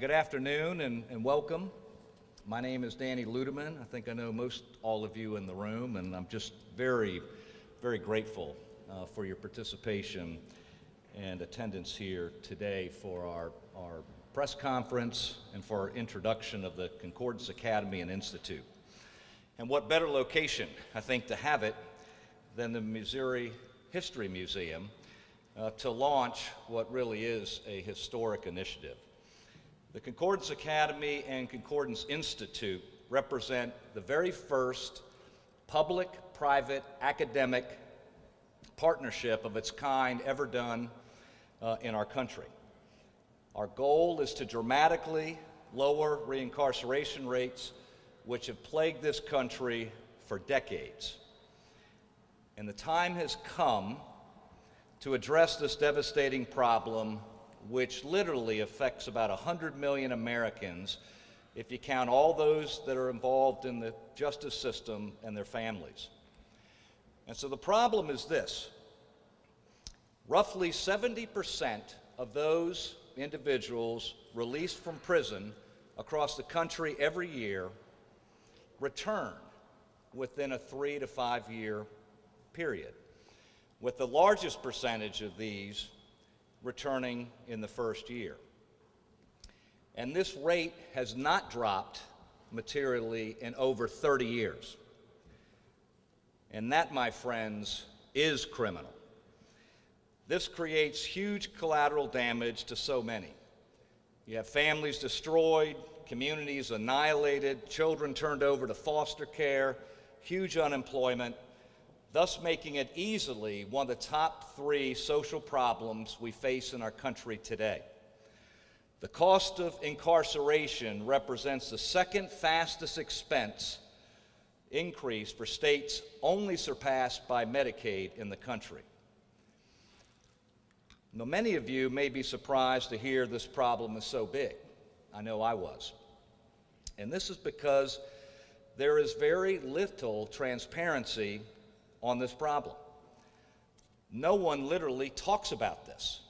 Good afternoon and welcome. My name is Danny Ludeman. I think I know most all of you in the room, and I'm just very, very grateful for your participation and attendance here today for our press conference and for our introduction of the Concordance Academy and Institute. And what better location, I think, to have it than the Missouri History Museum to launch what really is a historic initiative. The Concordance Academy and Concordance Institute represent the very first public-private academic partnership of its kind ever done in our country. Our goal is to dramatically lower reincarceration rates, which have plagued this country for decades. And the time has come to address this devastating problem, which literally affects about 100 million Americans if you count all those that are involved in the justice system and their families. And so the problem is this: roughly 70% of those individuals released from prison across the country every year return within a 3 to 5 year period, with the largest percentage of these returning in the first year. And this rate has not dropped materially in over 30 years. And that, my friends, is criminal. This creates huge collateral damage to so many. You have families destroyed, communities annihilated, children turned over to foster care, huge unemployment, thus making it easily one of the top 3 social problems we face in our country today. The cost of incarceration represents the second fastest expense increase for states, only surpassed by Medicaid in the country. Now, many of you may be surprised to hear this problem is so big. I know I was. And this is because there is very little transparency on this problem. No one literally talks about this.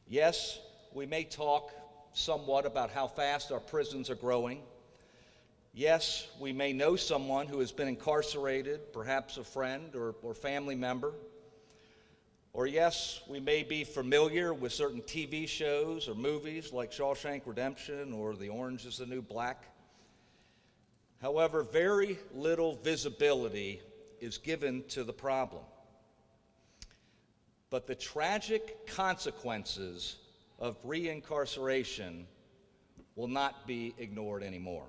Yes, we may talk somewhat about how fast our prisons are growing. Yes, we may know someone who has been incarcerated, perhaps a friend or family member. Or yes, we may be familiar with certain TV shows or movies like Shawshank Redemption or The Orange is the New Black. However, very little visibility is given to the problem. But the tragic consequences of reincarceration will not be ignored anymore.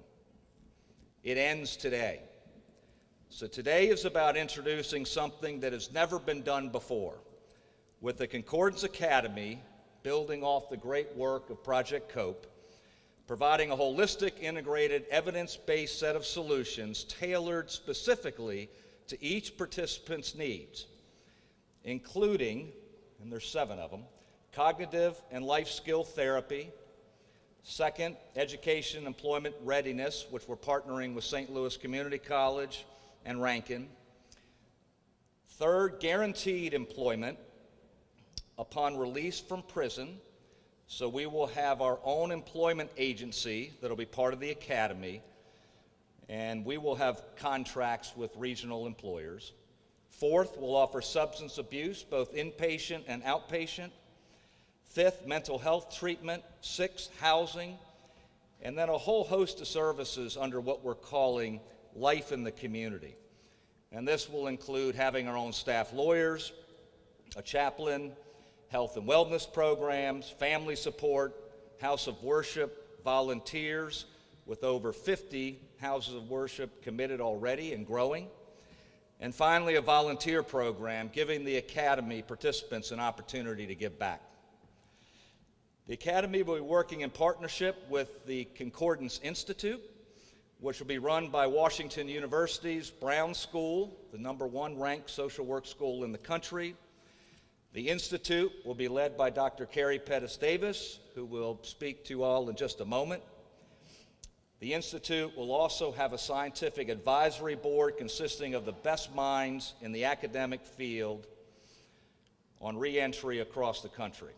It ends today. So today is about introducing something that has never been done before, with the Concordance Academy building off the great work of Project COPE, providing a holistic, integrated, evidence-based set of solutions tailored specifically to each participant's needs, including, and there's 7 of them, cognitive and life skill therapy. Second, education, employment readiness, which we're partnering with St. Louis Community College and Rankin. Third, guaranteed employment upon release from prison. So we will have our own employment agency that'll be part of the academy, and we will have contracts with regional employers. Fourth, we'll offer substance abuse, both inpatient and outpatient. Fifth, mental health treatment. Sixth, housing. And then a whole host of services under what we're calling life in the community. And this will include having our own staff lawyers, a chaplain, health and wellness programs, family support, house of worship, volunteers, with over 50 houses of worship committed already and growing. And finally, a volunteer program giving the Academy participants an opportunity to give back. The Academy will be working in partnership with the Concordance Institute, which will be run by Washington University's Brown School, the #1 ranked social work school in the country. The Institute will be led by Dr. Pettus-Davis, who will speak to you all in just a moment. The Institute will also have a scientific advisory board consisting of the best minds in the academic field on reentry across the country.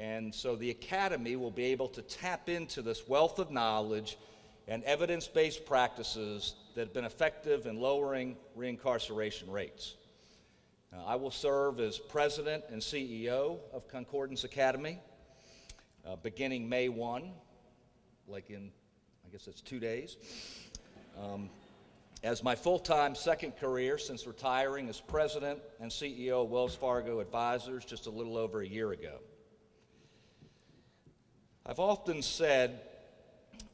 And so the Academy will be able to tap into this wealth of knowledge and evidence-based practices that have been effective in lowering reincarceration rates. I will serve as president and CEO of Concordance Academy beginning May 1, like in, I guess it's 2 days, as my full-time second career since retiring as president and CEO of Wells Fargo Advisors just a little over a year ago. I've often said,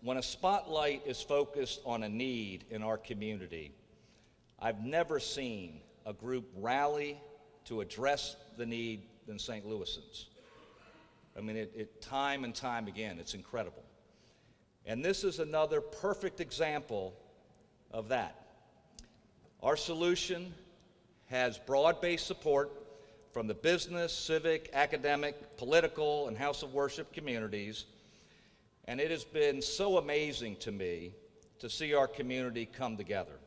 when a spotlight is focused on a need in our community, I've never seen a group rally to address the need than St. Louisans. I mean, time and time again, it's incredible. And this is another perfect example of that. Our solution has broad-based support from the business, civic, academic, political, and house of worship communities, and it has been so amazing to me to see our community come together.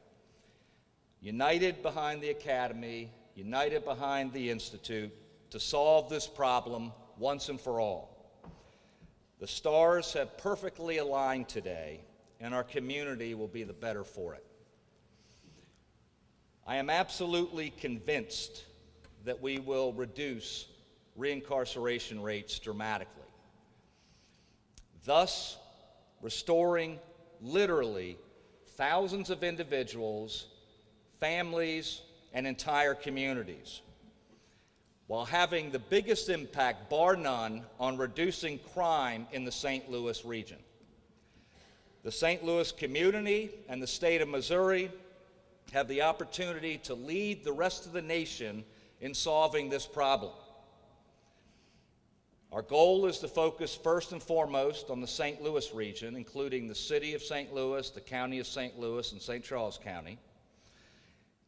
United behind the Academy, united behind the Institute to solve this problem once and for all. The stars have perfectly aligned today, and our community will be the better for it. I am absolutely convinced that we will reduce reincarceration rates dramatically, thus restoring literally thousands of individuals, families, and entire communities, while having the biggest impact, bar none, on reducing crime in the St. Louis region. The St. Louis community and the state of Missouri have the opportunity to lead the rest of the nation in solving this problem. Our goal is to focus first and foremost on the St. Louis region, including the city of St. Louis, the county of St. Louis, and St. Charles County,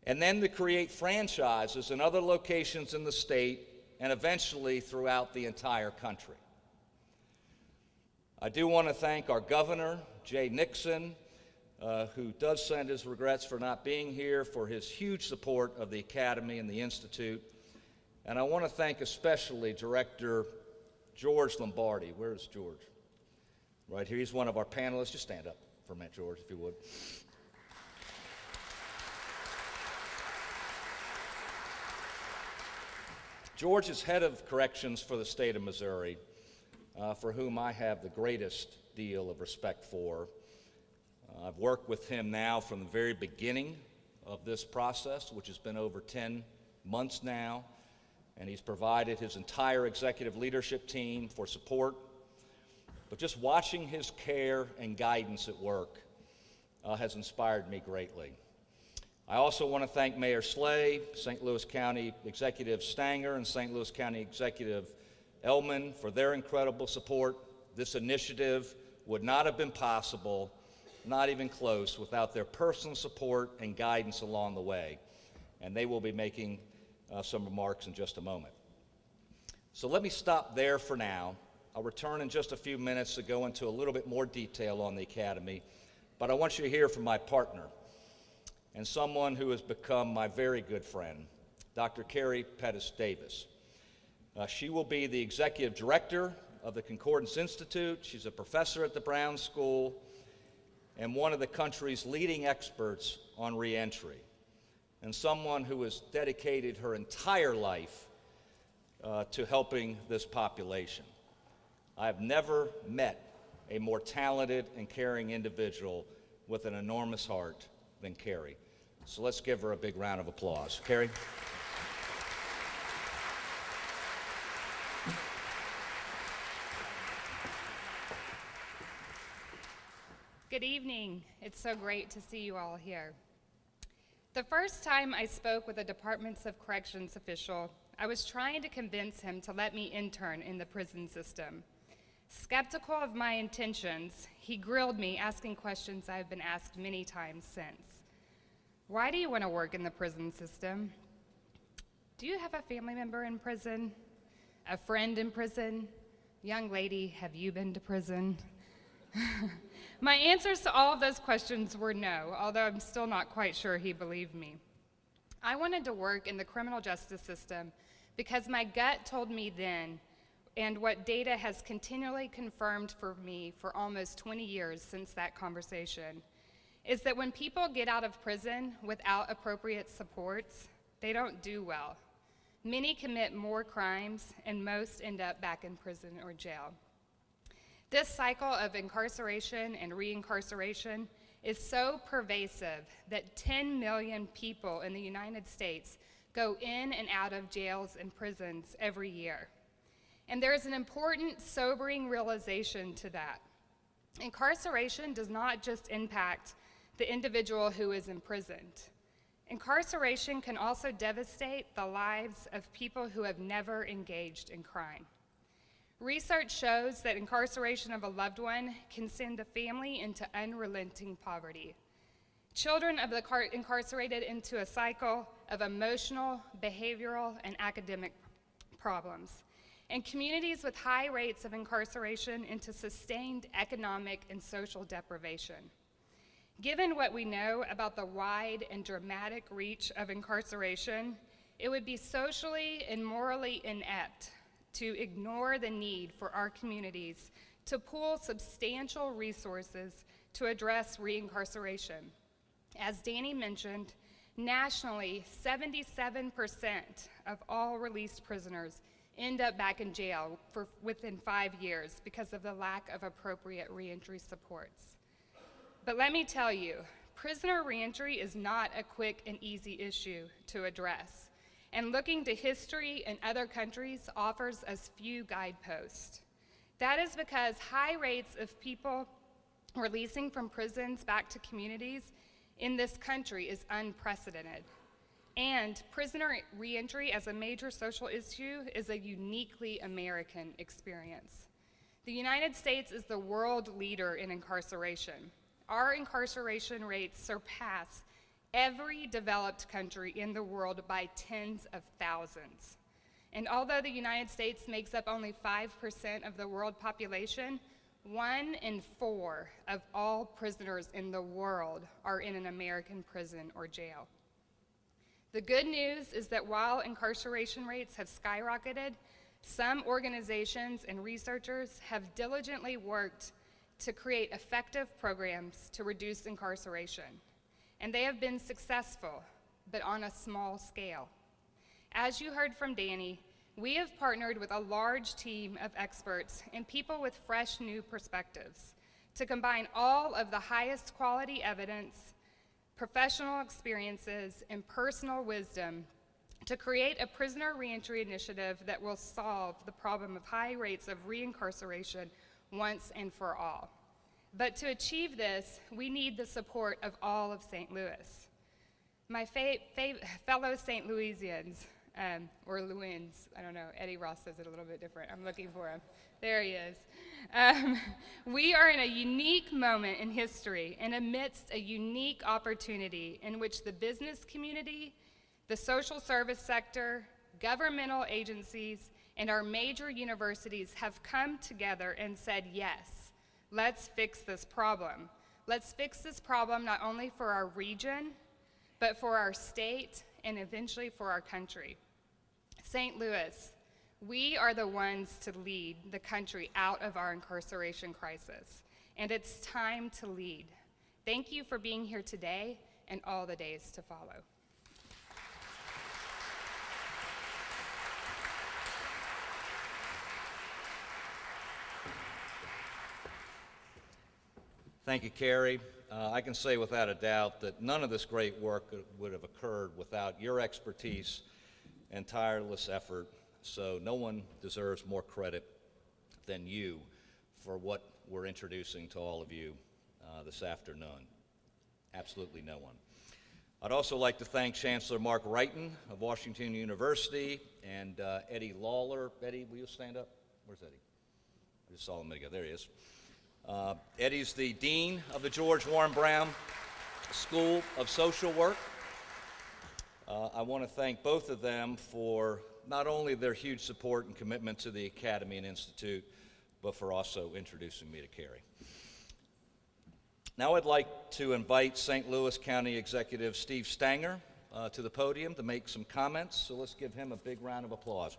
and then to create franchises in other locations in the state and eventually throughout the entire country. I do want to thank our governor, Jay Nixon, who does send his regrets for not being here, for his huge support of the Academy and the Institute. And I want to thank especially Director George Lombardi. Where's George? Right here. He's one of our panelists. Just stand up for a minute, George, if you would. George is head of corrections for the state of Missouri, for whom I have the greatest deal of respect for. I've worked with him now from the very beginning of this process, which has been over 10 months now, and he's provided his entire executive leadership team for support. But just watching his care and guidance at work has inspired me greatly. I also want to thank Mayor Slay, St. Louis County Executive Stanger, and St. Louis County Executive Ellman for their incredible support. This initiative would not have been possible, not even close, without their personal support and guidance along the way. And they will be making some remarks in just a moment. So let me stop there for now. I'll return in just a few minutes to go into a little bit more detail on the Academy, but I want you to hear from my partner and someone who has become my very good friend, Dr. Carrie Pettus-Davis. She will be the executive director of the Concordance Institute. She's a professor at the Brown School and one of the country's leading experts on reentry, and someone who has dedicated her entire life to helping this population. I've never met a more talented and caring individual with an enormous heart than Carrie. So let's give her a big round of applause. Carrie? Good evening. It's so great to see you all here. The first time I spoke with a Department of Corrections official, I was trying to convince him to let me intern in the prison system. Skeptical of my intentions, he grilled me, asking questions I've been asked many times since. Why do you want to work in the prison system? Do you have a family member in prison? A friend in prison? Young lady, have you been to prison? My answers to all of those questions were no, although I'm still not quite sure he believed me. I wanted to work in the criminal justice system because my gut told me then and what data has continually confirmed for me for almost 20 years since that conversation, is that when people get out of prison without appropriate supports, they don't do well. Many commit more crimes, and most end up back in prison or jail. This cycle of incarceration and reincarceration is so pervasive that 10 million people in the United States go in and out of jails and prisons every year. And there is an important, sobering realization to that. Incarceration does not just impact the individual who is imprisoned. Incarceration can also devastate the lives of people who have never engaged in crime. Research shows that incarceration of a loved one can send a family into unrelenting poverty. Children of the incarcerated into a cycle of emotional, behavioral, and academic problems, and communities with high rates of incarceration into sustained economic and social deprivation. Given what we know about the wide and dramatic reach of incarceration, it would be socially and morally inept to ignore the need for our communities to pool substantial resources to address reincarceration. As Danny mentioned, nationally, 77% of all released prisoners end up back in jail within 5 years because of the lack of appropriate reentry supports. But let me tell you, prisoner reentry is not a quick and easy issue to address, and looking to history and other countries offers us few guideposts. That is because high rates of people releasing from prisons back to communities in this country is unprecedented. And prisoner reentry as a major social issue is a uniquely American experience. The United States is the world leader in incarceration. Our incarceration rates surpass every developed country in the world by tens of thousands. And although the United States makes up only 5% of the world population, 1 in 4 of all prisoners in the world are in an American prison or jail. The good news is that while incarceration rates have skyrocketed, some organizations and researchers have diligently worked to create effective programs to reduce incarceration. And they have been successful, but on a small scale. As you heard from Danny, we have partnered with a large team of experts and people with fresh new perspectives to combine all of the highest quality evidence, professional experiences, and personal wisdom to create a prisoner reentry initiative that will solve the problem of high rates of reincarceration once and for all. But to achieve this, we need the support of all of St. Louis. My fellow St. Louisians, or Louins, I don't know, Eddie Ross says it a little bit different. I'm looking for him. There he is. We are in a unique moment in history and amidst a unique opportunity in which the business community, the social service sector, governmental agencies, and our major universities have come together and said, yes, let's fix this problem. Let's fix this problem not only for our region, but for our state and eventually for our country. St. Louis, we are the ones to lead the country out of our incarceration crisis, and it's time to lead. Thank you for being here today and all the days to follow. Thank you, Carrie. I can say without a doubt that none of this great work would have occurred without your expertise and tireless effort, so no one deserves more credit than you for what we're introducing to all of you this afternoon. Absolutely no one. I'd also like to thank Chancellor Mark Wrighton of Washington University and Eddie Lawler. Eddie, will you stand up? Where's Eddie? I just saw him a minute ago. There he is. Eddie's the Dean of the George Warren Brown School of Social Work. I want to thank both of them for not only their huge support and commitment to the Academy and Institute, but for also introducing me to Carrie. Now I'd like to invite St. Louis County Executive Steve Stanger to the podium to make some comments, so let's give him a big round of applause.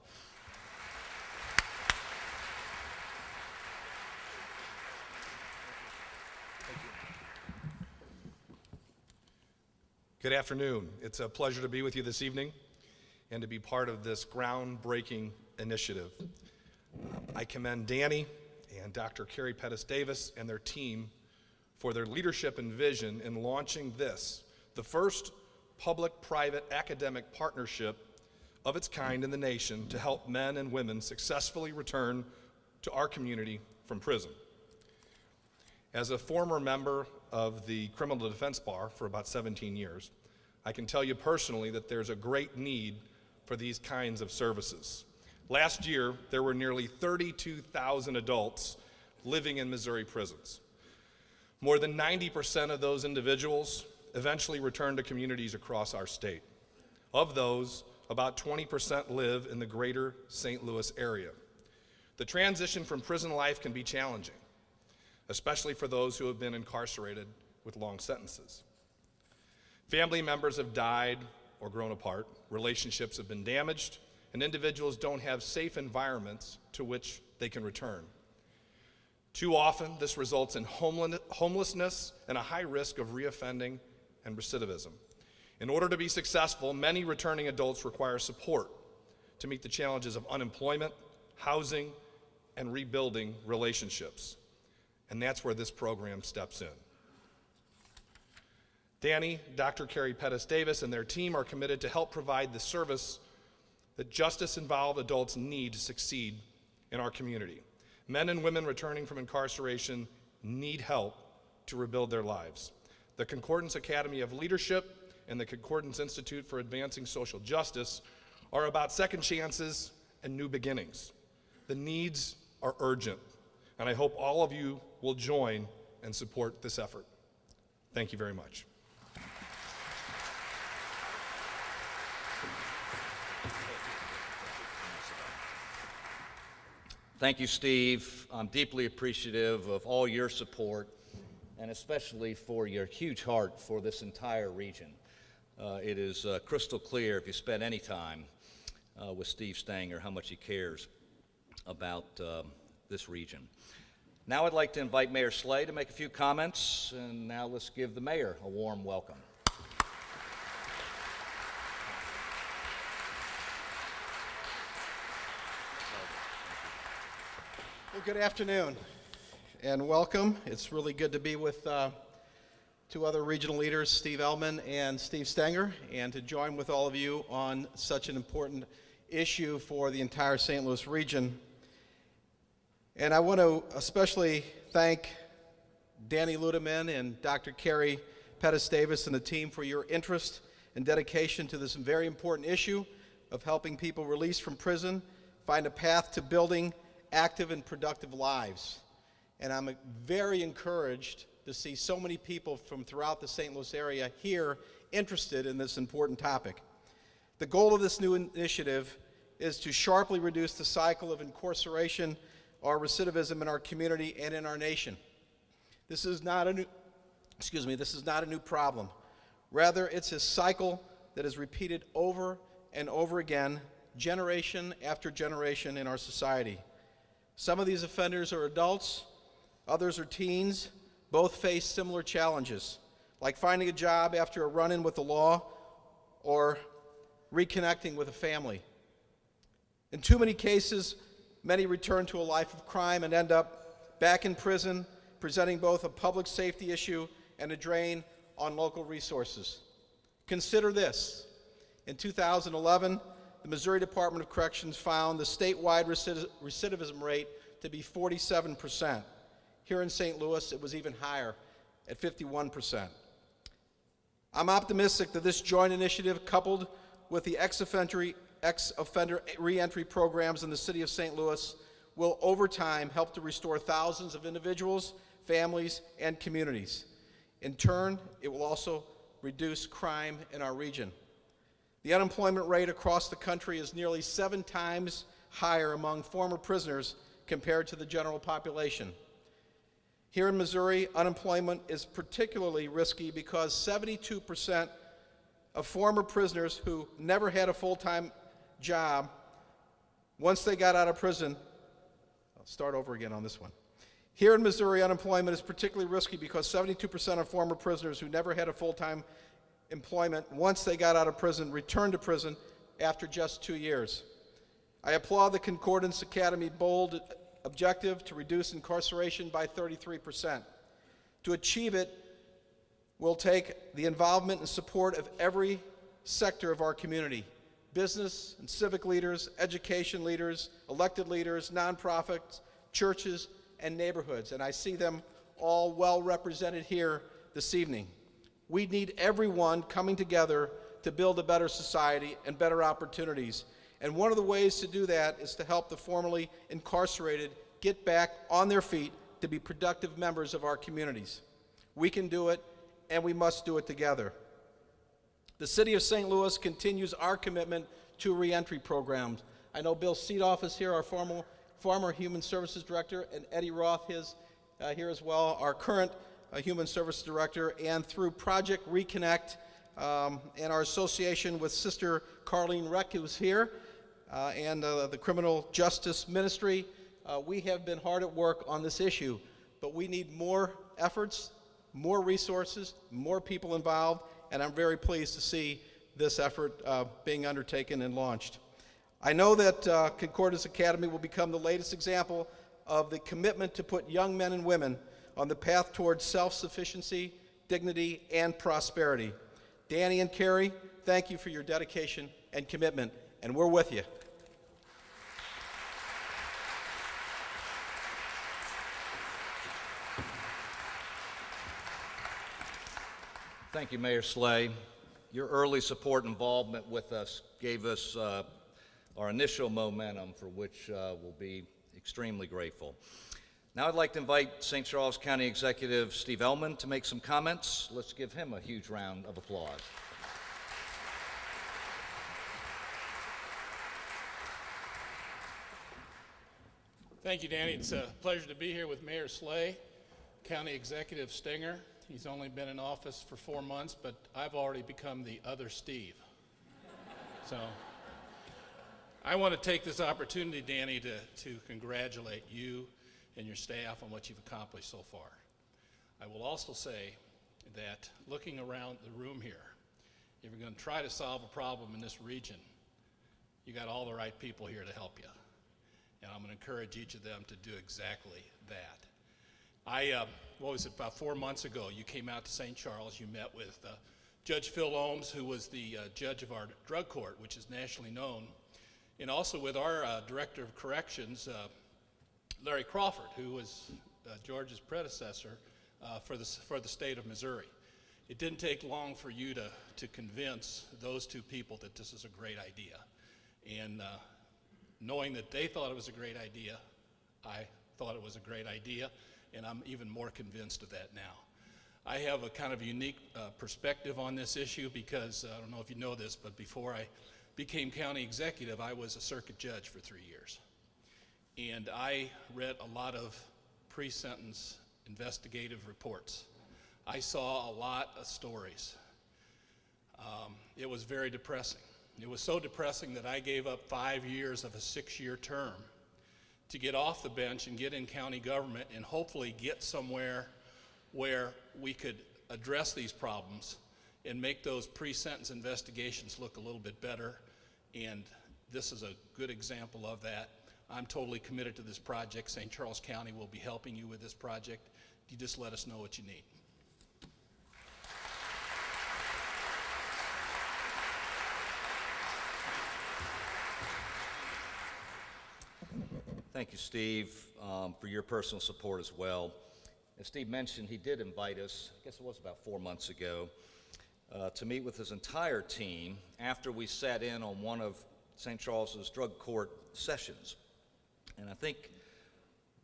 Good afternoon. It's a pleasure to be with you this evening and to be part of this groundbreaking initiative. I commend Danny and Dr. Carrie Pettus-Davis and their team for their leadership and vision in launching this, the first public-private academic partnership of its kind in the nation to help men and women successfully return to our community from prison. As a former member of the Criminal Defense Bar for about 17 years, I can tell you personally that there's a great need for these kinds of services. Last year, there were nearly 32,000 adults living in Missouri prisons. More than 90% of those individuals eventually returned to communities across our state. Of those, about 20% live in the greater St. Louis area. The transition from prison life can be challenging, especially for those who have been incarcerated with long sentences. Family members have died or grown apart, relationships have been damaged, and individuals don't have safe environments to which they can return. Too often, this results in homelessness and a high risk of reoffending and recidivism. In order to be successful, many returning adults require support to meet the challenges of unemployment, housing, and rebuilding relationships. And that's where this program steps in. Danny, Dr. Carrie Pettus-Davis, and their team are committed to help provide the service that justice-involved adults need to succeed in our community. Men and women returning from incarceration need help to rebuild their lives. The Concordance Academy of Leadership and the Concordance Institute for Advancing Social Justice are about second chances and new beginnings. The needs are urgent, and I hope all of you will join and support this effort. Thank you very much. Thank you, Steve. I'm deeply appreciative of all your support, and especially for your huge heart for this entire region. It is crystal clear, if you spend any time with Steve Stanger, how much he cares about this region. Now I'd like to invite Mayor Slay to make a few comments, and now let's give the mayor a warm welcome. Well, good afternoon and welcome. It's really good to be with two other regional leaders, Steve Ellman and Steve Stenger, and to join with all of you on such an important issue for the entire St. Louis region. And I want to especially thank Danny Ludeman and Dr. Carrie Pettus-Davis and the team for your interest and dedication to this very important issue of helping people released from prison find a path to building active and productive lives. And I'm very encouraged to see so many people from throughout the St. Louis area here interested in this important topic. The goal of this new initiative is to sharply reduce the cycle of incarceration or recidivism in our community and in our nation. This is not a new problem. Rather, it's a cycle that is repeated over and over again, generation after generation in our society. Some of these offenders are adults, others are teens. Both face similar challenges, like finding a job after a run-in with the law or reconnecting with a family. In too many cases, many return to a life of crime and end up back in prison, presenting both a public safety issue and a drain on local resources. Consider this. In 2011, the Missouri Department of Corrections found the statewide recidivism rate to be 47%. Here in St. Louis, it was even higher at 51%. I'm optimistic that this joint initiative, coupled with the ex-offender reentry programs in the city of St. Louis, will over time help to restore thousands of individuals, families, and communities. In turn, it will also reduce crime in our region. The unemployment rate across the country is nearly 7 times higher among former prisoners compared to the general population. Here in Missouri, unemployment is particularly risky because 72% of former prisoners who never had a full-time job, once they got out of prison, I'll start over again on this one. Here in Missouri, unemployment is particularly risky because 72% of former prisoners who never had a full-time employment once they got out of prison, returned to prison after just 2 years. I applaud the Concordance Academy bold objective to reduce incarceration by 33%. To achieve it will take the involvement and support of every sector of our community: business and civic leaders, education leaders, elected leaders, nonprofits, churches, and neighborhoods. And I see them all well represented here this evening. We need everyone coming together to build a better society and better opportunities. And one of the ways to do that is to help the formerly incarcerated get back on their feet to be productive members of our communities. We can do it, and we must do it together. The City of St. Louis continues our commitment to reentry programs. I know Bill Seedoff is here, our former Human Services Director, and Eddie Roth is here as well, our current Human Services Director. And through Project Reconnect and our association with Sister Carlene Reck, who's here, and the Criminal Justice Ministry, we have been hard at work on this issue. But we need more efforts, more resources, more people involved, and I'm very pleased to see this effort being undertaken and launched. I know that Concordance Academy will become the latest example of the commitment to put young men and women on the path towards self-sufficiency, dignity, and prosperity. Danny and Carrie, thank you for your dedication and commitment, and we're with you. Thank you, Mayor Slay. Your early support and involvement with us gave us our initial momentum, for which we'll be extremely grateful. Now I'd like to invite St. Charles County Executive Steve Ellman to make some comments. Let's give him a huge round of applause. Thank you, Danny. It's a pleasure to be here with Mayor Slay, County Executive Stinger. He's only been in office for 4 months, but I've already become the other Steve. So I want to take this opportunity, Danny, to congratulate you and your staff on what you've accomplished so far. I will also say that looking around the room here, if you're going to try to solve a problem in this region, you got all the right people here to help you. And I'm going to encourage each of them to do exactly that. About 4 months ago, you came out to St. Charles. You met with Judge Phil Ohms, who was the judge of our drug court, which is nationally known, and also with our Director of Corrections, Larry Crawford, who was George's predecessor for the state of Missouri. It didn't take long for you to convince those two people that this is a great idea. And knowing that they thought it was a great idea, I thought it was a great idea, and I'm even more convinced of that now. I have a kind of unique perspective on this issue because, I don't know if you know this, but before I became county executive, I was a circuit judge for 3 years. And I read a lot of pre-sentence investigative reports. I saw a lot of stories. It was very depressing. It was so depressing that I gave up 5 years of a 6-year term to get off the bench and get in county government and hopefully get somewhere where we could address these problems and make those pre-sentence investigations look a little bit better. And this is a good example of that. I'm totally committed to this project. St. Charles County will be helping you with this project. You just let us know what you need. Thank you, Steve, for your personal support as well. As Steve mentioned, he did invite us, I guess it was about 4 months ago, to meet with his entire team after we sat in on one of St. Charles's drug court sessions. And I think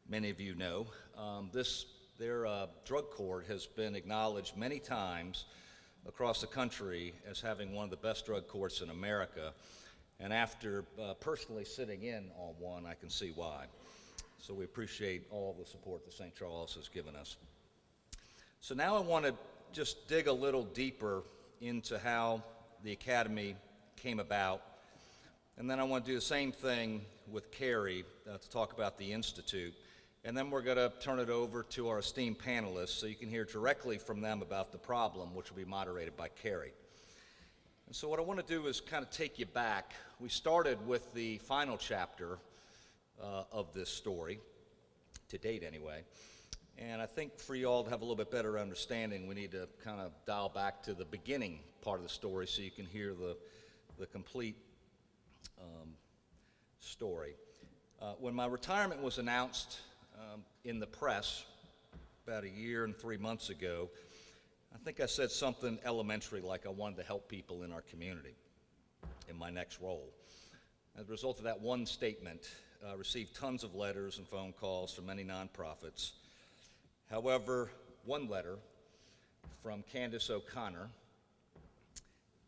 many of you know, their drug court has been acknowledged many times across the country as having one of the best drug courts in America. And after personally sitting in on one, I can see why. So we appreciate all the support that St. Charles has given us. So now I want to just dig a little deeper into how the Academy came about. And then I want to do the same thing with Carrie to talk about the Institute. And then we're going to turn it over to our esteemed panelists so you can hear directly from them about the problem, which will be moderated by Carrie. And so what I want to do is kind of take you back. We started with the final chapter of this story, to date anyway. And I think for you all to have a little bit better understanding, we need to kind of dial back to the beginning part of the story so you can hear the complete story. When my retirement was announced in the press about a year and 3 months ago, I think I said something elementary like I wanted to help people in our community in my next role. As a result of that one statement, I received tons of letters and phone calls from many nonprofits. However, one letter from Candace O'Connor.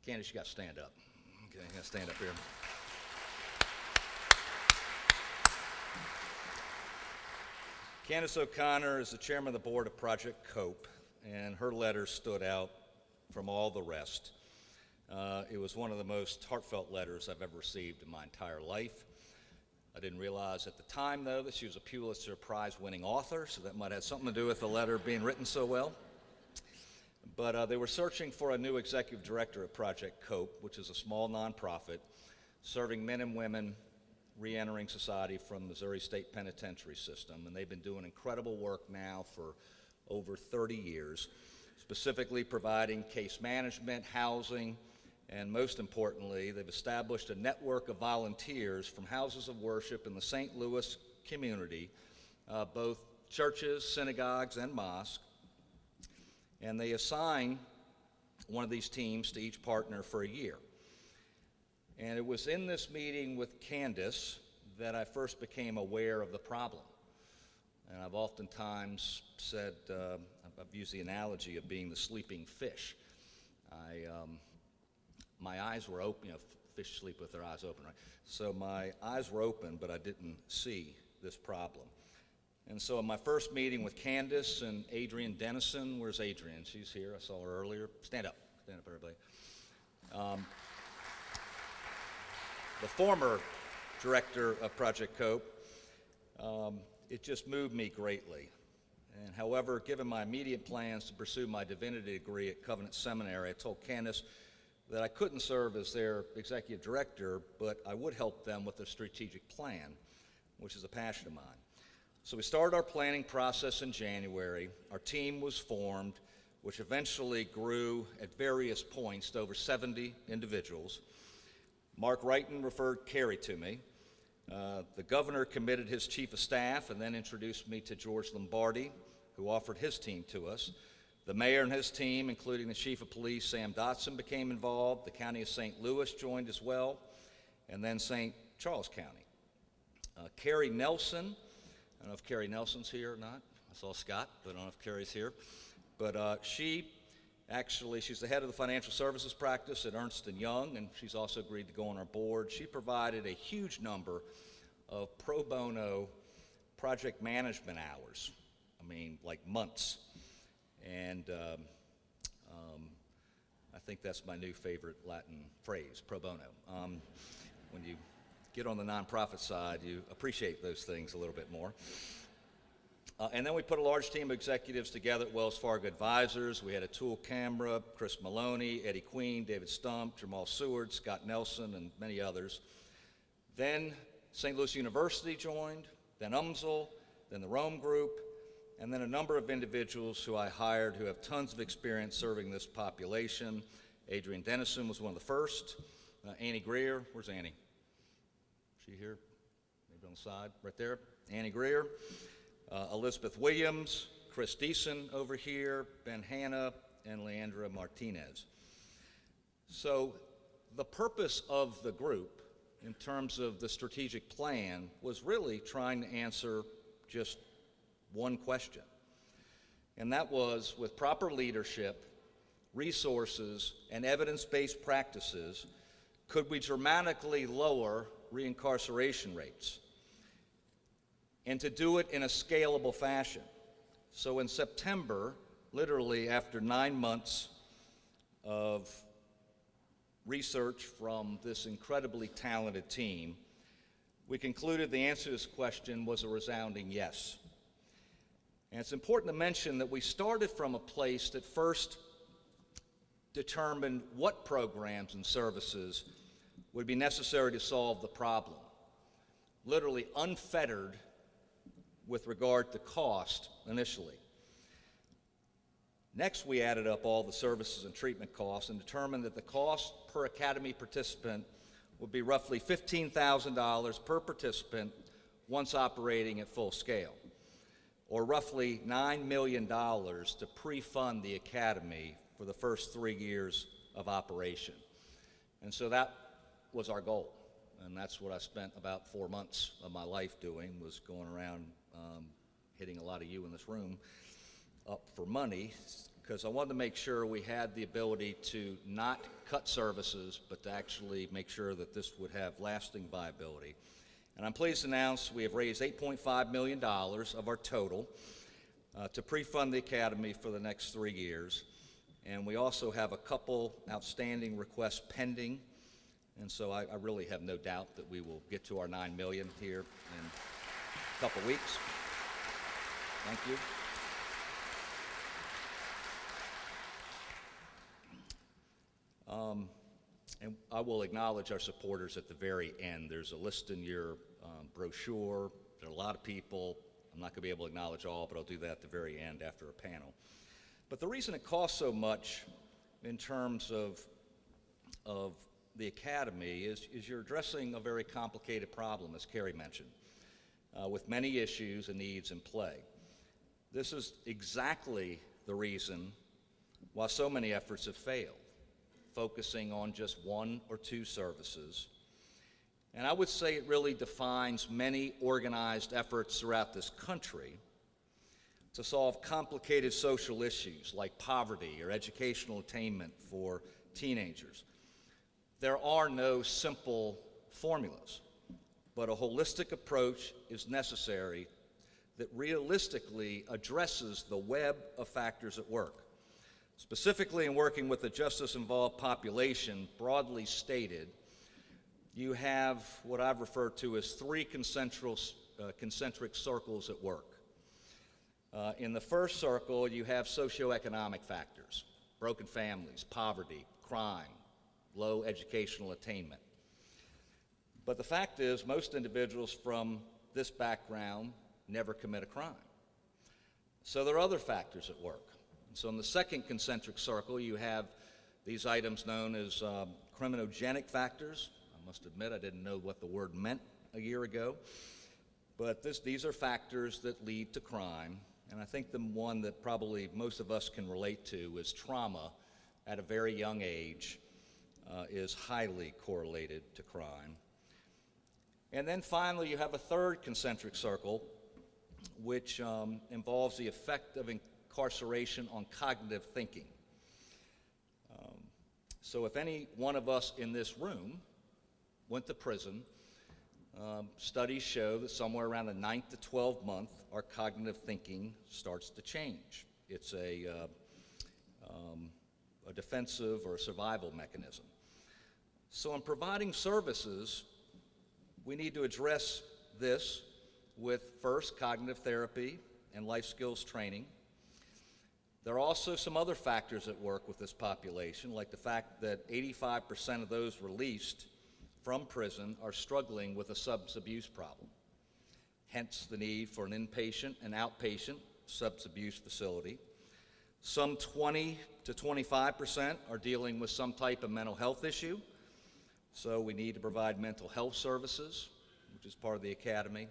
Candace, you got to stand up. Okay, you got to stand up here. Candace O'Connor is the chairman of the board of Project COPE, and her letter stood out from all the rest. It was one of the most heartfelt letters I've ever received in my entire life. I didn't realize at the time, though, that she was a Pulitzer Prize-winning author, so that might have something to do with the letter being written so well. But they were searching for a new executive director at Project COPE, which is a small nonprofit serving men and women re-entering society from Missouri State Penitentiary System. And they've been doing incredible work now for over 30 years, specifically providing case management, housing, and most importantly, they've established a network of volunteers from houses of worship in the St. Louis community, both churches, synagogues, and mosques. And they assign one of these teams to each partner for a year. And it was in this meeting with Candace that I first became aware of the problem. And I've oftentimes said, I've used the analogy of being the sleeping fish. My eyes were open, fish sleep with their eyes open, right? So my eyes were open, but I didn't see this problem. And so in my first meeting with Candace and Adrienne Dennison, where's Adrienne? She's here, I saw her earlier. Stand up, everybody. The former director of Project COPE, it just moved me greatly. And however, given my immediate plans to pursue my divinity degree at Covenant Seminary, I told Candace that I couldn't serve as their executive director, but I would help them with their strategic plan, which is a passion of mine. So we started our planning process in January. Our team was formed, which eventually grew at various points to over 70 individuals. Mark Wrighton referred Carrie to me. The governor committed his chief of staff and then introduced me to George Lombardi, who offered his team to us. The mayor and his team, including the chief of police, Sam Dotson, became involved. The county of St. Louis joined as well, and then St. Charles County. Carrie Nelson, I don't know if Carrie Nelson's here or not. I saw Scott, but I don't know if Carrie's here. But she's the head of the financial services practice at Ernst & Young, and she's also agreed to go on our board. She provided a huge number of pro bono project management hours. Like months. And I think that's my new favorite Latin phrase, pro bono. When you get on the nonprofit side, you appreciate those things a little bit more. And then we put a large team of executives together at Wells Fargo Advisors. We had Atul Kamra, Chris Maloney, Eddie Queen, David Stump, Jamal Seward, Scott Nelson, and many others. Then St. Louis University joined, then UMSL, then the Rome Group, and then a number of individuals who I hired who have tons of experience serving this population. Adrienne Dennison was one of the first. Annie Greer, where's Annie? Is she here? Maybe on the side, right there. Annie Greer. Elizabeth Williams, Chris Deason over here, Ben Hanna, and Leandra Martinez. So the purpose of the group, in terms of the strategic plan, was really trying to answer just one question. And that was, with proper leadership, resources, and evidence-based practices, could we dramatically lower reincarceration rates? And to do it in a scalable fashion. So in September, literally after 9 months of research from this incredibly talented team, we concluded the answer to this question was a resounding yes. And it's important to mention that we started from a place that first determine what programs and services would be necessary to solve the problem, literally unfettered with regard to cost initially. Next, we added up all the services and treatment costs and determined that the cost per academy participant would be roughly $15,000 per participant once operating at full scale, or roughly $9 million to pre-fund the academy for the first 3 years of operation. And so that was our goal, and that's what I spent about 4 months of my life doing, was going around hitting a lot of you in this room up for money, because I wanted to make sure we had the ability to not cut services, but to actually make sure that this would have lasting viability. And I'm pleased to announce we have raised $8.5 million of our total to pre-fund the academy for the next 3 years. And we also have a couple outstanding requests pending, and so I really have no doubt that we will get to our $9 million here in a couple weeks. Thank you. And I will acknowledge our supporters at the very end. There's a list in your brochure. There are a lot of people. I'm not going to be able to acknowledge all, but I'll do that at the very end after a panel. But the reason it costs so much in terms of the academy is you're addressing a very complicated problem, as Carrie mentioned, with many issues and needs in play. This is exactly the reason why so many efforts have failed, focusing on just 1 or 2 services. And I would say it really defines many organized efforts throughout this country to solve complicated social issues like poverty or educational attainment for teenagers. There are no simple formulas, but a holistic approach is necessary that realistically addresses the web of factors at work. Specifically, in working with the justice-involved population, broadly stated, you have what I've referred to as 3 concentric circles at work. In the first circle, you have socioeconomic factors, broken families, poverty, crime, low educational attainment. But the fact is, most individuals from this background never commit a crime. So there are other factors at work. So in the second concentric circle, you have these items known as criminogenic factors. I must admit I didn't know what the word meant a year ago. But these are factors that lead to crime. And I think the one that probably most of us can relate to is trauma at a very young age is highly correlated to crime. And then finally, you have a third concentric circle, which involves the effect of incarceration on cognitive thinking. So if any one of us in this room went to prison, studies show that somewhere around the 9th to 12th month, our cognitive thinking starts to change. It's a defensive or a survival mechanism. So in providing services, we need to address this with first cognitive therapy and life skills training. There are also some other factors at work with this population, like the fact that 85% of those released from prison are struggling with a substance abuse problem, hence the need for an inpatient and outpatient substance abuse facility. Some 20 to 25% are dealing with some type of mental health issue, so we need to provide mental health services, which is part of the academy.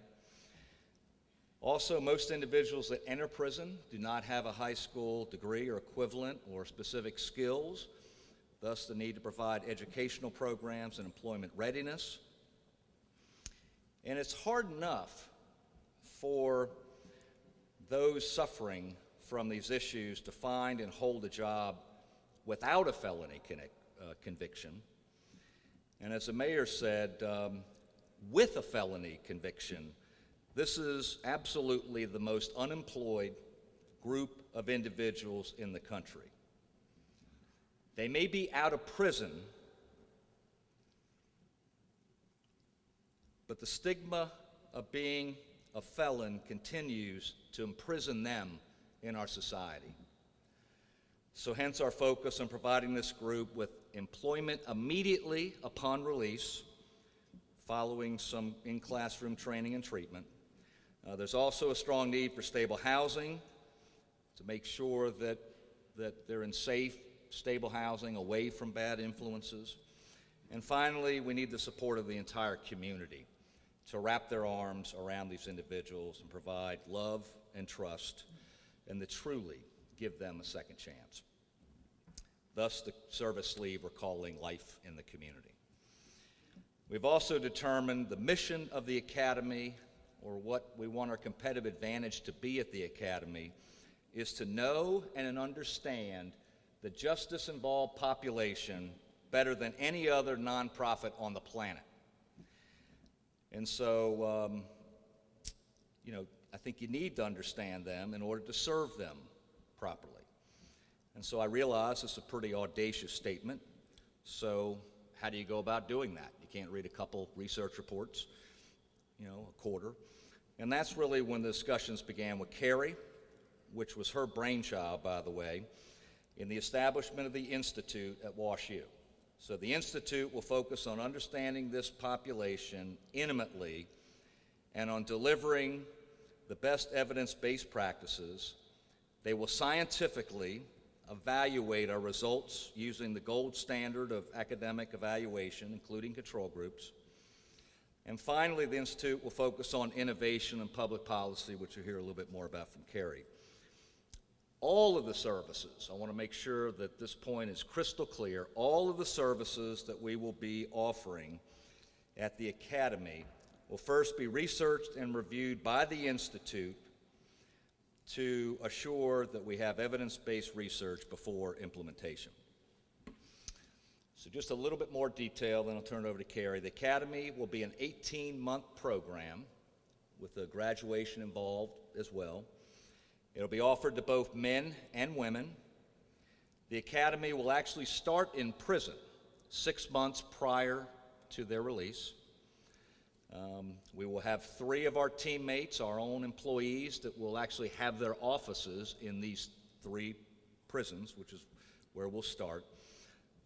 Also, most individuals that enter prison do not have a high school degree or equivalent or specific skills, thus the need to provide educational programs and employment readiness. And it's hard enough for those suffering from these issues to find and hold a job without a felony conviction. And as the mayor said, with a felony conviction, this is absolutely the most unemployed group of individuals in the country. They may be out of prison, but the stigma of being a felon continues to imprison them in our society. So hence our focus on providing this group with employment immediately upon release, following some in-classroom training and treatment. There's also a strong need for stable housing to make sure that they're in safe, stable housing away from bad influences. And finally, we need the support of the entire community to wrap their arms around these individuals and provide love and trust and to truly give them a second chance. Thus, the service sleeve we're calling Life in the Community. We've also determined the mission of the Academy, or what we want our competitive advantage to be at the Academy, is to know and understand the justice-involved population better than any other nonprofit on the planet. And so, I think you need to understand them in order to serve them properly. And so I realize it's a pretty audacious statement. So how do you go about doing that? You can't read a couple research reports, a quarter. And that's really when the discussions began with Carrie, which was her brainchild, by the way, in the establishment of the Institute at WashU. So the Institute will focus on understanding this population intimately and on delivering the best evidence-based practices. They will scientifically evaluate our results using the gold standard of academic evaluation, including control groups. And finally, the Institute will focus on innovation and public policy, which you'll hear a little bit more about from Carrie. All of the services, I want to make sure that this point is crystal clear, all of the services that we will be offering at the Academy will first be researched and reviewed by the Institute to assure that we have evidence-based research before implementation. So just a little bit more detail, then I'll turn it over to Carrie. The Academy will be an 18-month program with a graduation involved as well. It'll be offered to both men and women. The Academy will actually start in prison 6 months prior to their release. We will have 3 of our teammates, our own employees, that will actually have their offices in these 3 prisons, which is where we'll start.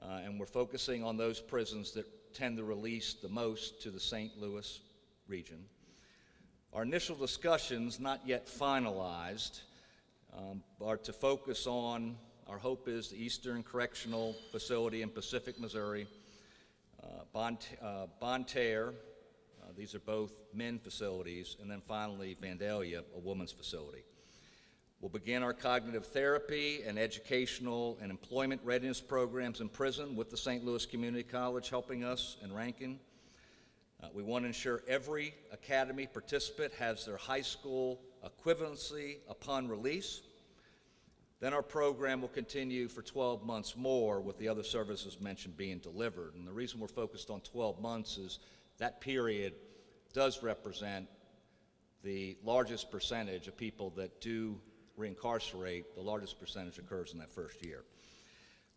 And we're focusing on those prisons that tend to release the most to the St. Louis region. Our initial discussions, not yet finalized, are to focus on, our hope is, the Eastern Correctional Facility in Pacific, Missouri, Bonne Terre, these are both men facilities, and then finally Vandalia, a women's facility. We'll begin our cognitive therapy and educational and employment readiness programs in prison with the St. Louis Community College helping us in Rankin. We want to ensure every Academy participant has their high school equivalency upon release. Then our program will continue for 12 months more with the other services mentioned being delivered. And the reason we're focused on 12 months is that period does represent the largest percentage of people that do reincarcerate. The largest percentage occurs in that first year.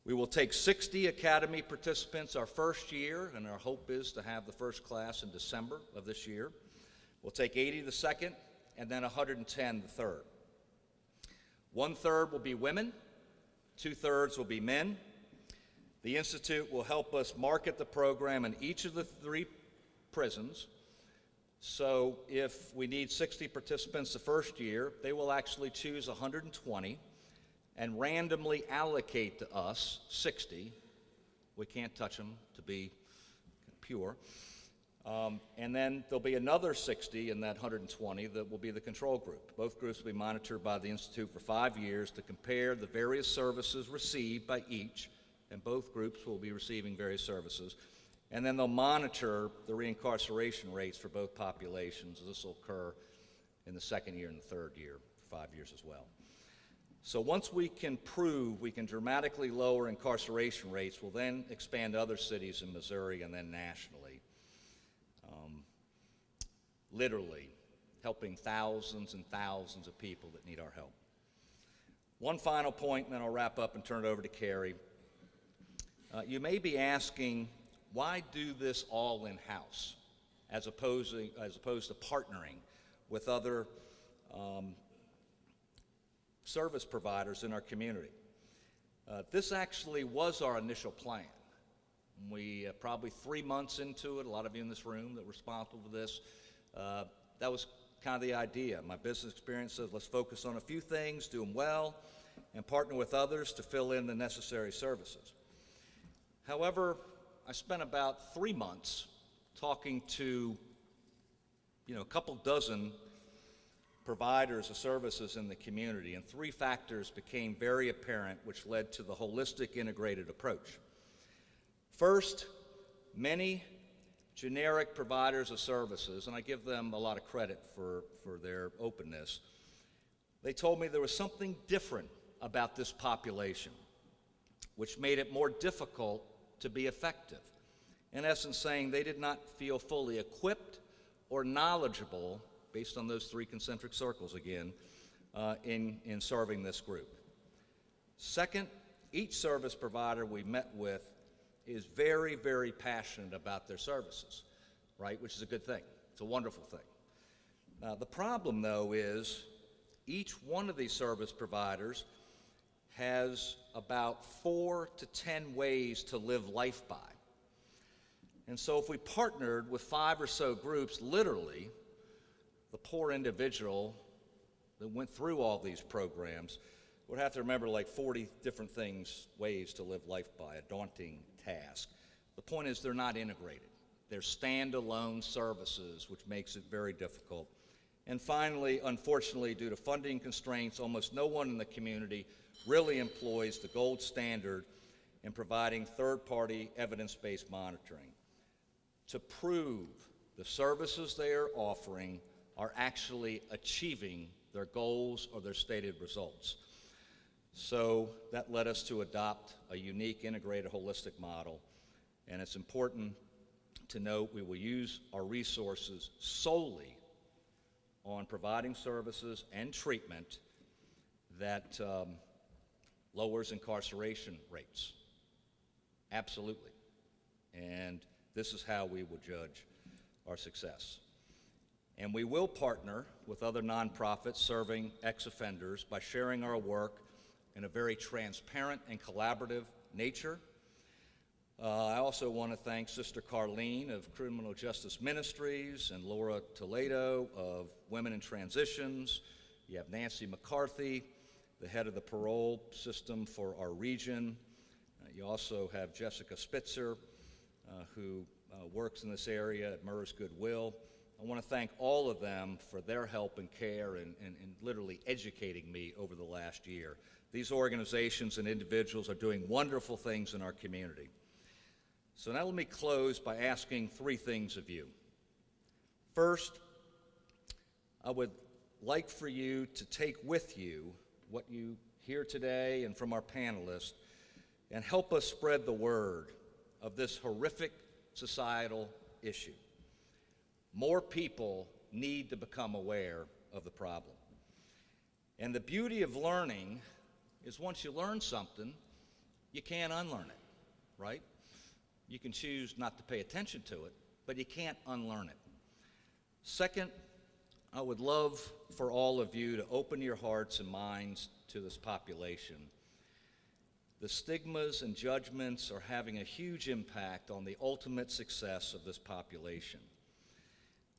We will take 60 Academy participants our first year, and our hope is to have the first class in December of this year. We'll take 80 the second, and then 110 the third. 1/3 will be women, 2/3 will be men. The Institute will help us market the program in each of the 3 prisons. So if we need 60 participants the first year, they will actually choose 120 and randomly allocate to us 60. We can't touch them to be pure. And then there'll be another 60 in that 120 that will be the control group. Both groups will be monitored by the Institute for 5 years to compare the various services received by each, and both groups will be receiving various services. And then they'll monitor the reincarceration rates for both populations. This will occur in the second year and the third year, for 5 years as well. So once we can prove we can dramatically lower incarceration rates, we'll then expand to other cities in Missouri and then nationally. Literally helping thousands and thousands of people that need our help. One final point, and then I'll wrap up and turn it over to Carrie. You may be asking, why do this all in-house as opposed to partnering with other service providers in our community? This actually was our initial plan. We probably 3 months into it, a lot of you in this room that were responsible for this, that was kind of the idea. My business experience says let's focus on a few things, do them well, and partner with others to fill in the necessary services. However, I spent about 3 months talking to a couple dozen providers of services in the community, and 3 factors became very apparent which led to the holistic integrated approach. First, many generic providers of services, and I give them a lot of credit for their openness, they told me there was something different about this population, which made it more difficult to be effective. In essence, saying they did not feel fully equipped or knowledgeable, based on those 3 concentric circles again, in serving this group. Second, each service provider we met with is very, very passionate about their services, right, which is a good thing. It's a wonderful thing. The problem, though, is each one of these service providers has about 4 to 10 ways to live life by. And so if we partnered with 5 or so groups, literally, the poor individual that went through all these programs would have to remember like 40 different ways to live life by, a daunting task. The point is they're not integrated. They're standalone services, which makes it very difficult. And finally, unfortunately, due to funding constraints, almost no one in the community really employs the gold standard in providing third-party evidence-based monitoring to prove the services they are offering are actually achieving their goals or their stated results. So that led us to adopt a unique, integrated, holistic model. And it's important to note we will use our resources solely on providing services and treatment that lowers incarceration rates. Absolutely. And this is how we will judge our success. And we will partner with other nonprofits serving ex-offenders by sharing our work in a very transparent and collaborative nature. I also want to thank Sister Carlene of Criminal Justice Ministries and Laura Toledo of Women in Transitions. You have Nancy McCarthy, the head of the parole system for our region. You also have Jessica Spitzer, who works in this area at MERS Goodwill. I want to thank all of them for their help and care and literally educating me over the last year. These organizations and individuals are doing wonderful things in our community. So now let me close by asking 3 things of you. First, I would like for you to take with you what you hear today and from our panelists and help us spread the word of this horrific societal issue. More people need to become aware of the problem. And the beauty of learning is once you learn something, you can't unlearn it, right? You can choose not to pay attention to it, but you can't unlearn it. Second, I would love for all of you to open your hearts and minds to this population. The stigmas and judgments are having a huge impact on the ultimate success of this population.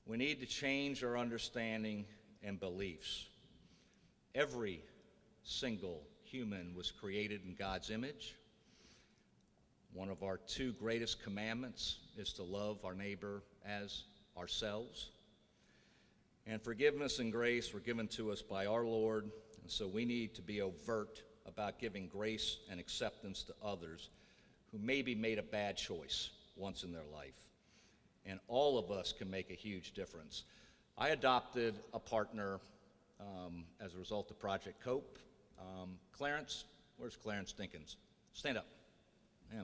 We need to change our understanding and beliefs. Every single human was created in God's image. One of our 2 greatest commandments is to love our neighbor as ourselves. And forgiveness and grace were given to us by our Lord, and so we need to be overt about giving grace and acceptance to others who maybe made a bad choice once in their life. And all of us can make a huge difference. I adopted a partner as a result of Project Cope. Clarence, where's Clarence Dinkins? Stand up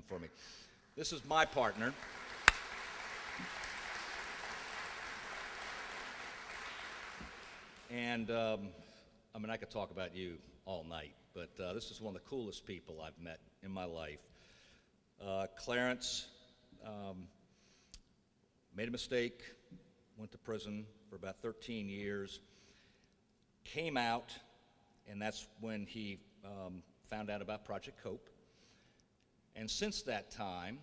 for me. This is my partner. And I could talk about you all night, but this is one of the coolest people I've met in my life. Clarence made a mistake, went to prison for about 13 years, came out, and that's when he found out about Project Cope. And since that time,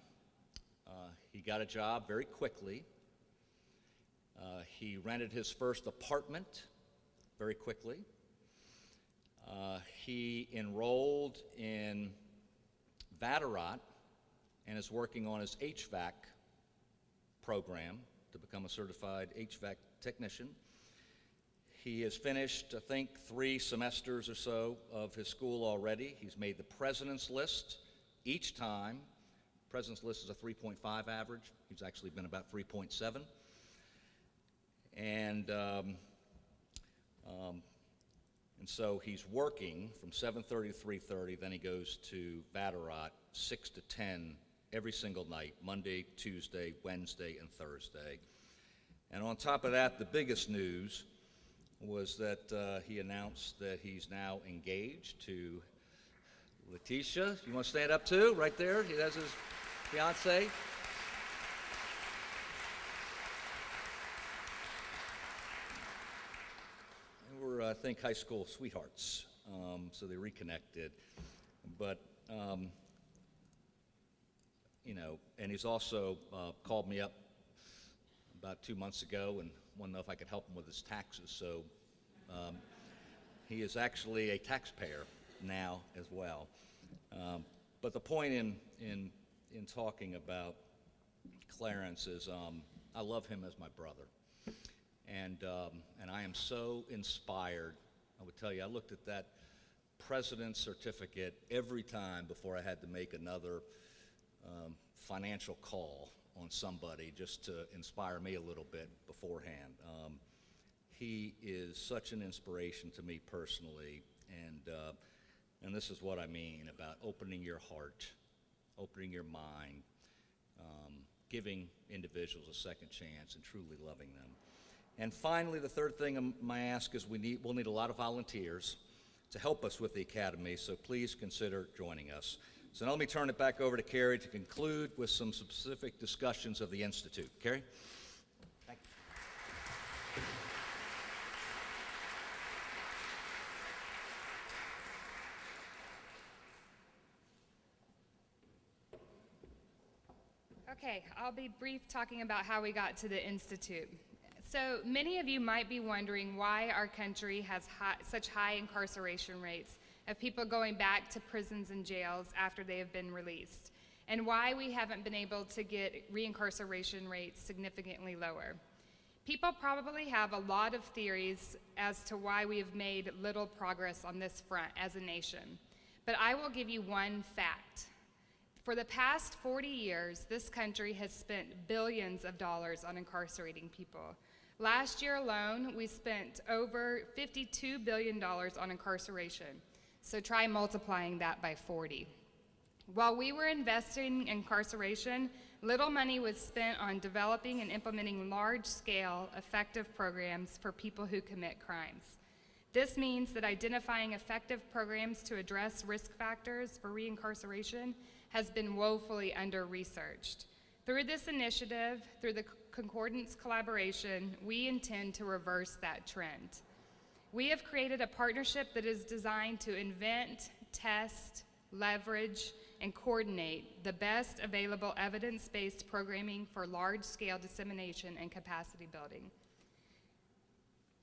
he got a job very quickly. He rented his first apartment very quickly. He enrolled in Vatterott and is working on his HVAC program to become a certified HVAC technician. He has finished, I think, 3 semesters or so of his school already. He's made the president's list each time. President's list is a 3.5 average. He's actually been about 3.7. And so he's working from 7:30 to 3:30, then he goes to Vatterott 6 to 10 every single night, Monday, Tuesday, Wednesday, and Thursday. And on top of that, the biggest news was that he announced that he's now engaged to Letitia. You want to stand up too, right there? That's his fiance. And we're, I think, high school sweethearts, so they reconnected. But, and he's also called me up about 2 months ago and wanted to know if I could help him with his taxes. So he is actually a taxpayer now as well. But the point in talking about Clarence is I love him as my brother. And I am so inspired. I would tell you, I looked at that president's certificate every time before I had to make another financial call on somebody just to inspire me a little bit beforehand. He is such an inspiration to me personally, and this is what I mean about opening your heart, opening your mind, giving individuals a second chance and truly loving them. And finally, the third thing I ask is we'll need a lot of volunteers to help us with the Academy, so please consider joining us. So now let me turn it back over to Carrie to conclude with some specific discussions of the Institute. Carrie? Thank you. Okay, I'll be brief talking about how we got to the Institute. So many of you might be wondering why our country has such high incarceration rates of people going back to prisons and jails after they have been released, and why we haven't been able to get reincarceration rates significantly lower. People probably have a lot of theories as to why we have made little progress on this front as a nation, but I will give you one fact. For the past 40 years, this country has spent billions of dollars on incarcerating people. Last year alone, we spent over $52 billion on incarceration. So try multiplying that by 40. While we were investing in incarceration, little money was spent on developing and implementing large-scale, effective programs for people who commit crimes. This means that identifying effective programs to address risk factors for reincarceration has been woefully under-researched. Through this initiative, through the Concordance collaboration, we intend to reverse that trend. We have created a partnership that is designed to invent, test, leverage, and coordinate the best available evidence-based programming for large-scale dissemination and capacity building.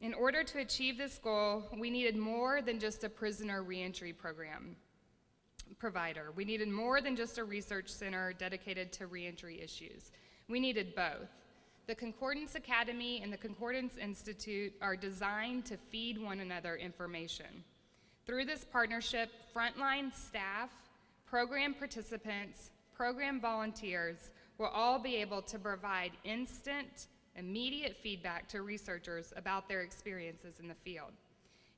In order to achieve this goal, we needed more than just a prisoner reentry program provider. We needed more than just a research center dedicated to reentry issues. We needed both. The Concordance Academy and the Concordance Institute are designed to feed one another information. Through this partnership, frontline staff, program participants, program volunteers will all be able to provide instant, immediate feedback to researchers about their experiences in the field.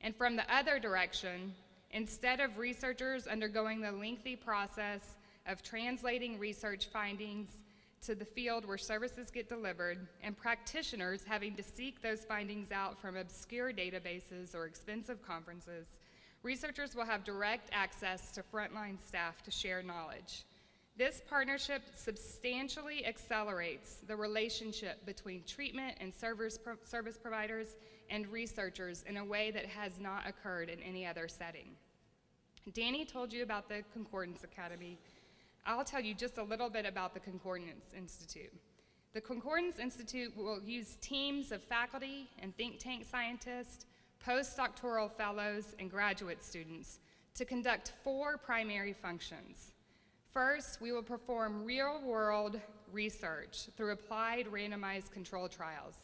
And from the other direction, instead of researchers undergoing the lengthy process of translating research findings to the field where services get delivered, and practitioners having to seek those findings out from obscure databases or expensive conferences, researchers will have direct access to frontline staff to share knowledge. This partnership substantially accelerates the relationship between treatment and service providers and researchers in a way that has not occurred in any other setting. Danny told you about the Concordance Academy. I'll tell you just a little bit about the Concordance Institute. The Concordance Institute will use teams of faculty and think tank scientists, postdoctoral fellows, and graduate students to conduct 4 primary functions. First, we will perform real-world research through applied randomized control trials.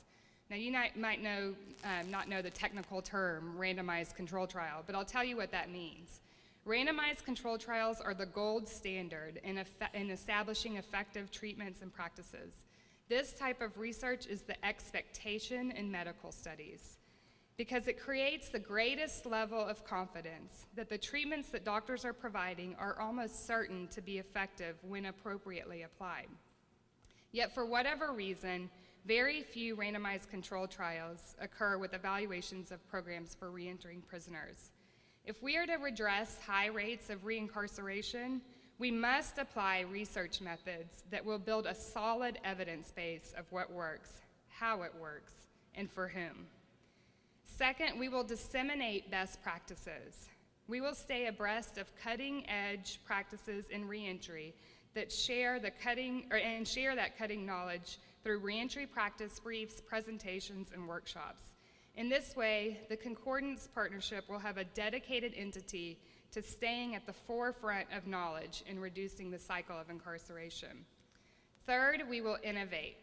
Now, you might not know the technical term randomized control trial, but I'll tell you what that means. Randomized control trials are the gold standard in establishing effective treatments and practices. This type of research is the expectation in medical studies because it creates the greatest level of confidence that the treatments that doctors are providing are almost certain to be effective when appropriately applied. Yet for whatever reason, very few randomized control trials occur with evaluations of programs for reentering prisoners. If we are to redress high rates of reincarceration, we must apply research methods that will build a solid evidence base of what works, how it works, and for whom. Second, we will disseminate best practices. We will stay abreast of cutting-edge practices in reentry that share that cutting knowledge through reentry practice briefs, presentations, and workshops. In this way, the Concordance Partnership will have a dedicated entity to staying at the forefront of knowledge in reducing the cycle of incarceration. Third, we will innovate.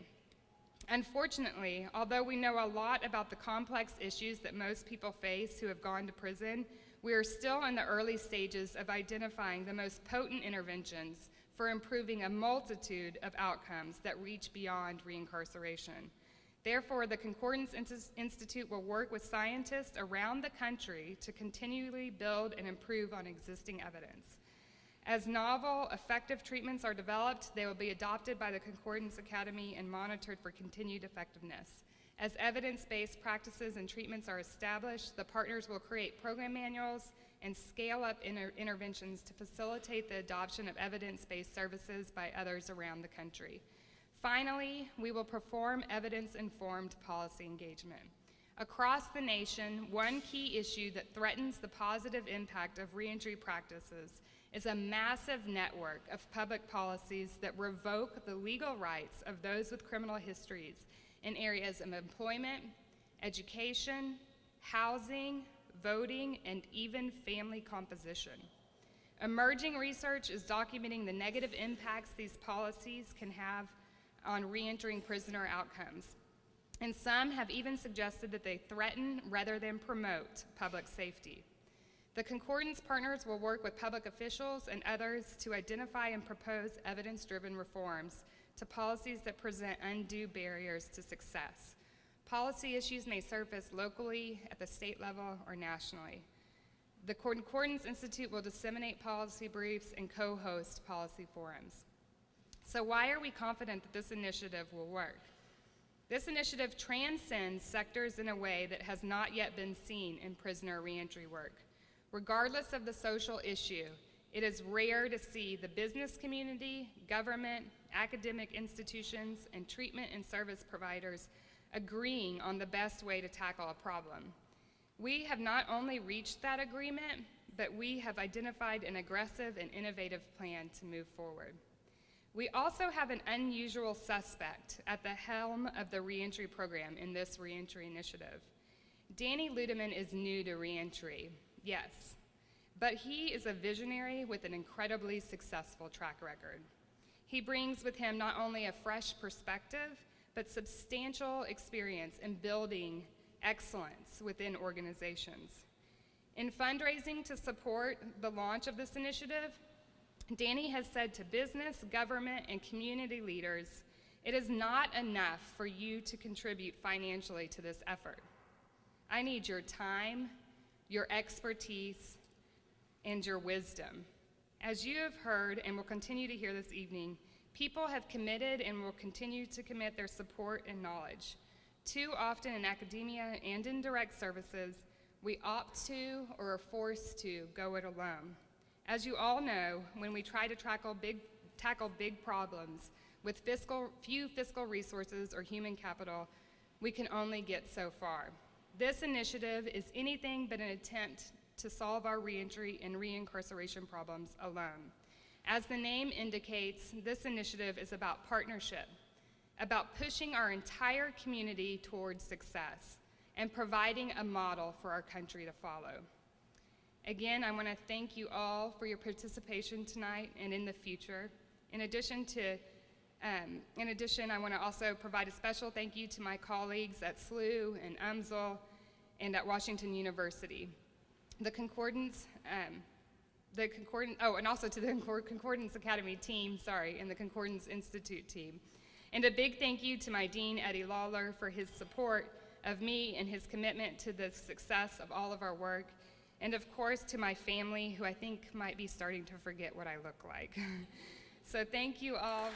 Unfortunately, although we know a lot about the complex issues that most people face who have gone to prison, we are still in the early stages of identifying the most potent interventions for improving a multitude of outcomes that reach beyond reincarceration. Therefore, the Concordance Institute will work with scientists around the country to continually build and improve on existing evidence. As novel, effective treatments are developed, they will be adopted by the Concordance Academy and monitored for continued effectiveness. As evidence-based practices and treatments are established, the partners will create program manuals and scale up interventions to facilitate the adoption of evidence-based services by others around the country. Finally, we will perform evidence-informed policy engagement. Across the nation, one key issue that threatens the positive impact of reentry practices is a massive network of public policies that revoke the legal rights of those with criminal histories in areas of employment, education, housing, voting, and even family composition. Emerging research is documenting the negative impacts these policies can have on reentering prisoner outcomes, and some have even suggested that they threaten rather than promote public safety. The Concordance partners will work with public officials and others to identify and propose evidence-driven reforms to policies that present undue barriers to success. Policy issues may surface locally, at the state level, or nationally. The Concordance Institute will disseminate policy briefs and co-host policy forums. So why are we confident that this initiative will work? This initiative transcends sectors in a way that has not yet been seen in prisoner reentry work. Regardless of the social issue, it is rare to see the business community, government, academic institutions, and treatment and service providers agreeing on the best way to tackle a problem. We have not only reached that agreement, but we have identified an aggressive and innovative plan to move forward. We also have an unusual suspect at the helm of the reentry program in this reentry initiative. Danny Ludeman is new to reentry, yes, but he is a visionary with an incredibly successful track record. He brings with him not only a fresh perspective, but substantial experience in building excellence within organizations. In fundraising to support the launch of this initiative, Danny has said to business, government, and community leaders, it is not enough for you to contribute financially to this effort. I need your time, your expertise, and your wisdom. As you have heard and will continue to hear this evening, people have committed and will continue to commit their support and knowledge. Too often in academia and in direct services, we opt to or are forced to go it alone. As you all know, when we try to tackle big problems with few fiscal resources or human capital, we can only get so far. This initiative is anything but an attempt to solve our reentry and reincarceration problems alone. As the name indicates, this initiative is about partnership, about pushing our entire community towards success and providing a model for our country to follow. Again, I want to thank you all for your participation tonight and in the future. In addition, I want to also provide a special thank you to my colleagues at SLU and UMSL and at Washington University. And also to the Concordance Academy team, and the Concordance Institute team. And a big thank you to my dean, Eddie Lawler, for his support of me and his commitment to the success of all of our work. And of course, to my family, who I think might be starting to forget what I look like. So thank you all.